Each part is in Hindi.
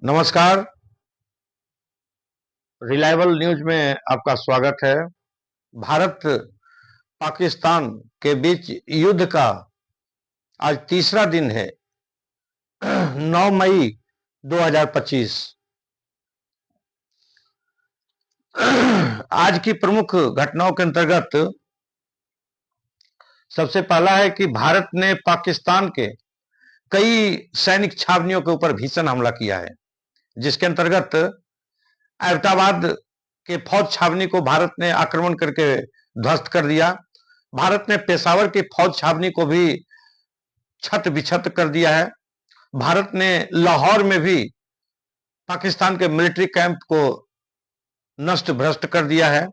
नमस्कार। रिलायबल न्यूज में आपका स्वागत है। भारत पाकिस्तान के बीच युद्ध का आज तीसरा दिन है। 9 मई 2025। आज की प्रमुख घटनाओं के अंतर्गत सबसे पहला है कि भारत ने पाकिस्तान के कई सैनिक छावनियों के ऊपर भीषण हमला किया है, जिसके अंतर्गत एबटाबाद के फौज छावनी को भारत ने आक्रमण करके ध्वस्त कर दिया। भारत ने पेशावर की फौज छावनी को भी छत बिछत कर दिया है। भारत ने लाहौर में भी पाकिस्तान के मिलिट्री कैंप को नष्ट भ्रष्ट कर दिया है।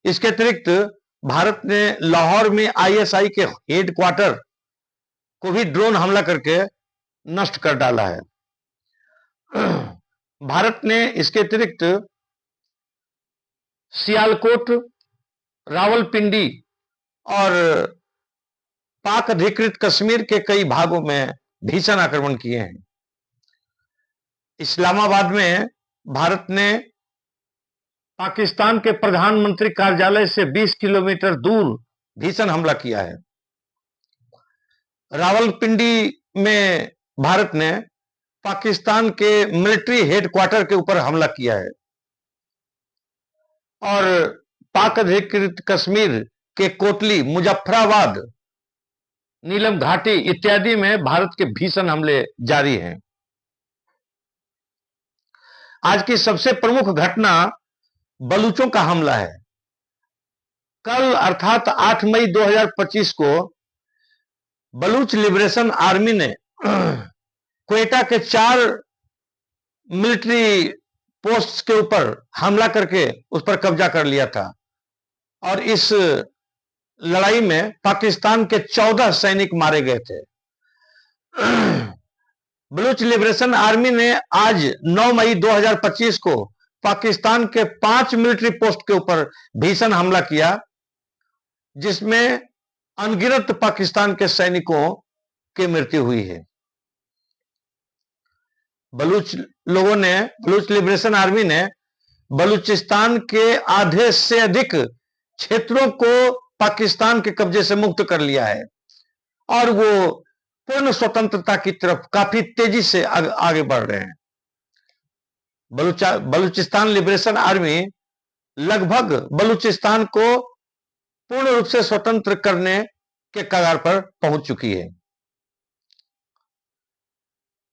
इसके अतिरिक्त भारत ने लाहौर में आईएसआई के हेडक्वार्टर को भी ड्रोन हमला करके नष्ट कर डाला है। भारत ने इसके अतिरिक्त सियालकोट, रावलपिंडी और पाक अधिकृत कश्मीर के कई भागों में भीषण आक्रमण किए हैं। इस्लामाबाद में भारत ने पाकिस्तान के प्रधानमंत्री कार्यालय से 20 किलोमीटर दूर भीषण हमला किया है। रावलपिंडी में भारत ने पाकिस्तान के मिलिट्री हेडक्वार्टर के ऊपर हमला किया है और पाक अधिकृत कश्मीर के कोटली, मुजफ्फराबाद, नीलम घाटी इत्यादि में भारत के भीषण हमले जारी हैं। आज की सबसे प्रमुख घटना बलूचों का हमला है। कल अर्थात 8 मई 2025 को बलूच लिबरेशन आर्मी ने क्वेटा के 4 मिलिट्री पोस्ट के ऊपर हमला करके उस पर कब्जा कर लिया था और इस लड़ाई में पाकिस्तान के 14 सैनिक मारे गए थे। बलूच लिबरेशन आर्मी ने आज 9 मई 2025 को पाकिस्तान के 5 मिलिट्री पोस्ट के ऊपर भीषण हमला किया, जिसमें अनगिनत पाकिस्तान के सैनिकों की मृत्यु हुई है। बलूच लिबरेशन आर्मी ने बलूचिस्तान के आधे से अधिक क्षेत्रों को पाकिस्तान के कब्जे से मुक्त कर लिया है और वो पूर्ण स्वतंत्रता की तरफ काफी तेजी से आगे बढ़ रहे हैं। बलूचिस्तान लिबरेशन आर्मी लगभग बलूचिस्तान को पूर्ण रूप से स्वतंत्र करने के कगार पर पहुंच चुकी है।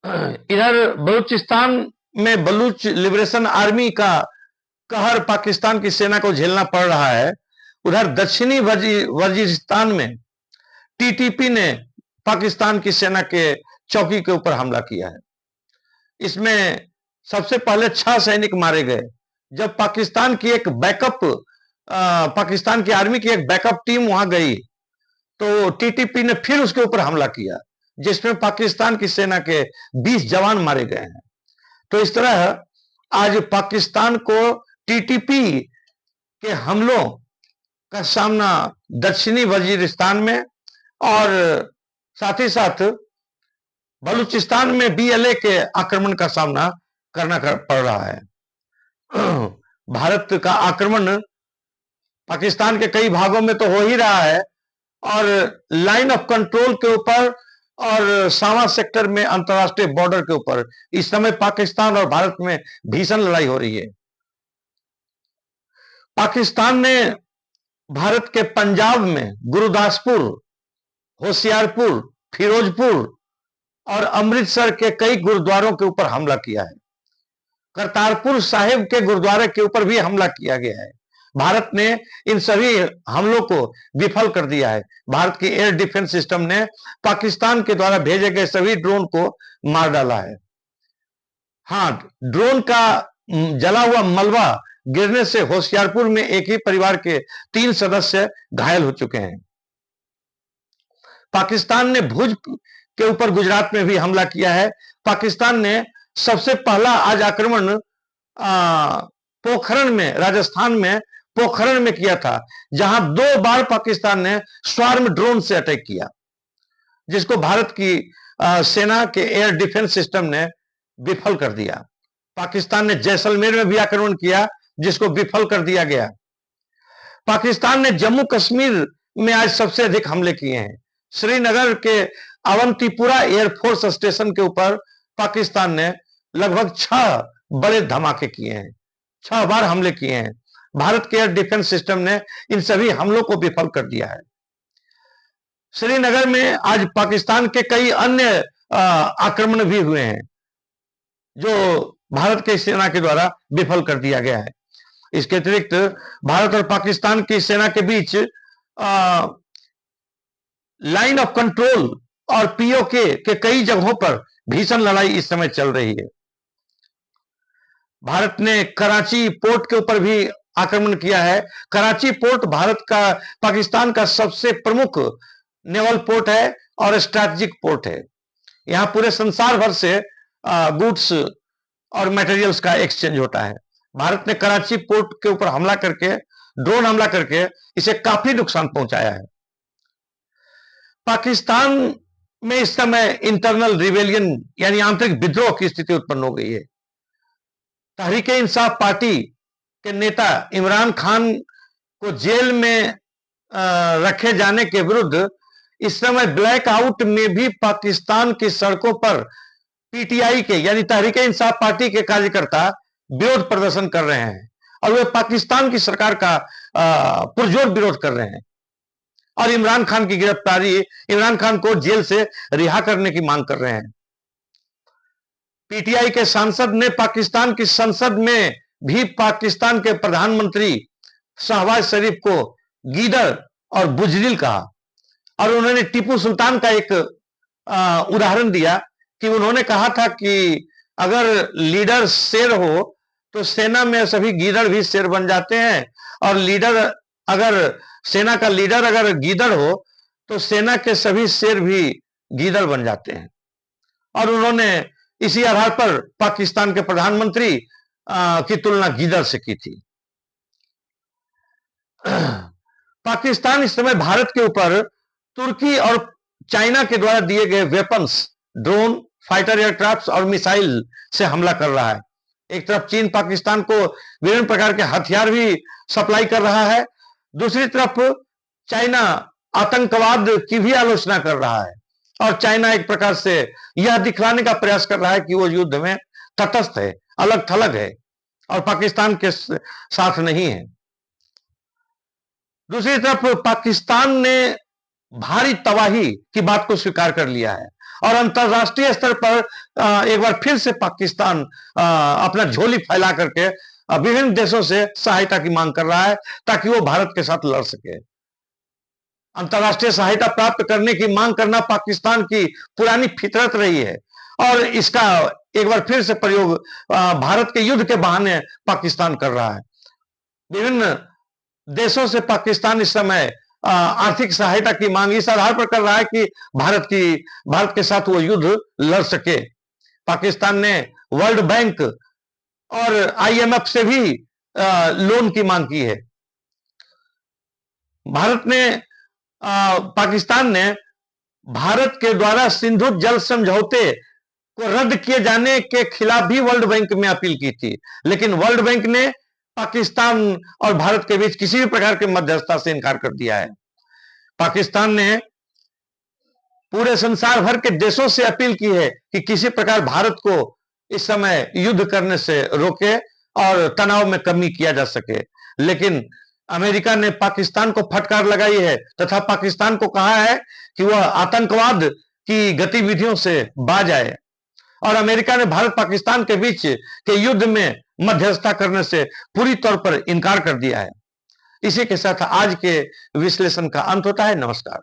इधर बलूचिस्तान में बलूच लिबरेशन आर्मी का कहर पाकिस्तान की सेना को झेलना पड़ रहा है। उधर दक्षिणी वजीरिस्तान में टीटीपी ने पाकिस्तान की सेना के चौकी के ऊपर हमला किया है। इसमें सबसे पहले 6 सैनिक मारे गए। जब पाकिस्तान की आर्मी की एक बैकअप टीम वहां गई तो टीटीपी ने फिर उसके ऊपर हमला किया, जिसमें पाकिस्तान की सेना के 20 जवान मारे गए हैं। तो इस तरह आज पाकिस्तान को टीटीपी के हमलों का सामना दक्षिणी वजीरिस्तान में और साथ ही साथ बलूचिस्तान में बीएलए के आक्रमण का सामना करना पड़ रहा है। भारत का आक्रमण पाकिस्तान के कई भागों में तो हो ही रहा है और लाइन ऑफ कंट्रोल के ऊपर और सावा सेक्टर में अंतरराष्ट्रीय बॉर्डर के ऊपर इस समय पाकिस्तान और भारत में भीषण लड़ाई हो रही है। पाकिस्तान ने भारत के पंजाब में गुरुदासपुर, होशियारपुर, फिरोजपुर और अमृतसर के कई गुरुद्वारों के ऊपर हमला किया है। करतारपुर साहिब के गुरुद्वारे के ऊपर भी हमला किया गया है। भारत ने इन सभी हमलों को विफल कर दिया है। भारत की एयर डिफेंस सिस्टम ने पाकिस्तान के द्वारा भेजे गए सभी ड्रोन को मार डाला है। हाँ, ड्रोन का जला हुआ मलबा गिरने से होशियारपुर में एक ही परिवार के 3 सदस्य घायल हो चुके हैं। पाकिस्तान ने भुज के ऊपर गुजरात में भी हमला किया है। पाकिस्तान ने सबसे पहला आज आक्रमण पोखरण में, राजस्थान में पोखरण में किया था, जहां 2 बार पाकिस्तान ने स्वार्म ड्रोन से अटैक किया, जिसको भारत की सेना के एयर डिफेंस सिस्टम ने विफल कर दिया। पाकिस्तान ने जैसलमेर में भी आक्रमण किया, जिसको विफल कर दिया गया। पाकिस्तान ने जम्मू कश्मीर में आज सबसे अधिक हमले किए हैं। श्रीनगर के अवंतीपुरा एयरफोर्स स्टेशन के ऊपर पाकिस्तान ने लगभग 6 बड़े धमाके किए हैं, 6 बार हमले किए हैं। भारत के एयर डिफेंस सिस्टम ने इन सभी हमलों को विफल कर दिया है। श्रीनगर में आज पाकिस्तान के कई अन्य आक्रमण भी हुए हैं, जो भारत की सेना के द्वारा विफल कर दिया गया है। इसके अतिरिक्त भारत और पाकिस्तान की सेना के बीच लाइन ऑफ कंट्रोल और पीओके के कई जगहों पर भीषण लड़ाई इस समय चल रही है। भारत ने कराची पोर्ट के ऊपर भी आक्रमण किया है। कराची पोर्ट भारत का, पाकिस्तान का सबसे प्रमुख नेवल पोर्ट है और स्ट्रैटेजिक पोर्ट है। यहां पूरे संसार भर से गुड्स और मटेरियल्स का एक्सचेंज होता है। भारत ने कराची पोर्ट के ऊपर हमला करके, ड्रोन हमला करके इसे काफी नुकसान पहुंचाया है। पाकिस्तान में इस समय इंटरनल रिवेलियन यानी आंतरिक विद्रोह की स्थिति उत्पन्न हो गई है। तहरीके इंसाफ पार्टी के नेता इमरान खान को जेल में रखे जाने के विरुद्ध इस समय ब्लैकआउट में भी पाकिस्तान की सड़कों पर पीटीआई के यानी तहरीके इंसाफ पार्टी के कार्यकर्ता विरोध प्रदर्शन कर रहे हैं और वे पाकिस्तान की सरकार का पुरजोर विरोध कर रहे हैं और इमरान खान की गिरफ्तारी, इमरान खान को जेल से रिहा करने की मांग कर रहे हैं। पीटीआई के सांसद ने पाकिस्तान की संसद में भी पाकिस्तान के प्रधानमंत्री शहबाज शरीफ को गीदड़ और बुजदिल कहा और उन्होंने टीपू सुल्तान का एक उदाहरण दिया कि उन्होंने कहा था कि अगर लीडर शेर हो तो सेना में सभी गीदड़ भी शेर बन जाते हैं और सेना का लीडर अगर गीदड़ हो तो सेना के सभी शेर भी गीदड़ बन जाते हैं। और उन्होंने इसी आधार पर पाकिस्तान के प्रधानमंत्री की तुलना गीदड़ से की थी। पाकिस्तान इस समय भारत के ऊपर तुर्की और चाइना के द्वारा दिए गए वेपन्स, ड्रोन, फाइटर एयरक्राफ्ट और मिसाइल से हमला कर रहा है। एक तरफ चीन पाकिस्तान को विभिन्न प्रकार के हथियार भी सप्लाई कर रहा है, दूसरी तरफ चाइना आतंकवाद की भी आलोचना कर रहा है और चाइना एक प्रकार से यह दिखलाने का प्रयास कर रहा है कि वो युद्ध में तटस्थ है, अलग थलग है और पाकिस्तान के साथ नहीं है। दूसरी तरफ पाकिस्तान ने भारी तबाही की बात को स्वीकार कर लिया है और अंतरराष्ट्रीय स्तर पर एक बार फिर से पाकिस्तान अपना झोली फैला करके विभिन्न देशों से सहायता की मांग कर रहा है ताकि वो भारत के साथ लड़ सके। अंतरराष्ट्रीय सहायता प्राप्त करने की मांग करना पाकिस्तान की पुरानी फितरत रही है और इसका एक बार फिर से प्रयोग भारत के युद्ध के बहाने पाकिस्तान कर रहा है। विभिन्न देशों से पाकिस्तान इस समय आर्थिक सहायता की मांग इस आधार पर कर रहा है कि भारत के साथ वो युद्ध लड़ सके। पाकिस्तान ने वर्ल्ड बैंक और आईएमएफ से भी लोन की मांग की है। पाकिस्तान ने भारत के द्वारा सिंधु जल समझौते को रद्द किए जाने के खिलाफ भी वर्ल्ड बैंक में अपील की थी, लेकिन वर्ल्ड बैंक ने पाकिस्तान और भारत के बीच किसी भी प्रकार के मध्यस्थता से इनकार कर दिया है। पाकिस्तान ने पूरे संसार भर के देशों से अपील की है कि किसी प्रकार भारत को इस समय युद्ध करने से रोके और तनाव में कमी किया जा सके, लेकिन अमेरिका ने पाकिस्तान को फटकार लगाई है तथा पाकिस्तान को कहा है कि वह आतंकवाद की गतिविधियों से बाज आए और अमेरिका ने भारत पाकिस्तान के बीच के युद्ध में मध्यस्थता करने से पूरी तौर पर इनकार कर दिया है। इसी के साथ आज के विश्लेषण का अंत होता है। नमस्कार।